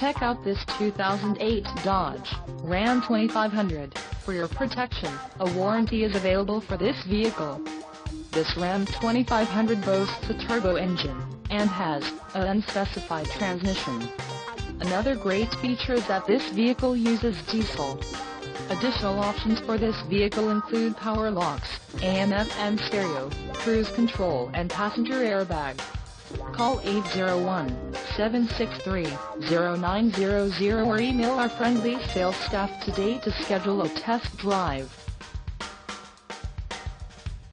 Check out this 2008 Dodge Ram 2500. For your protection, a warranty is available for this vehicle. This Ram 2500 boasts a turbo engine, and has an unspecified transmission. Another great feature is that this vehicle uses diesel. Additional options for this vehicle include power locks, AM/FM stereo, cruise control and passenger airbag. Call 801-763-0900 or email our friendly sales staff today to schedule a test drive.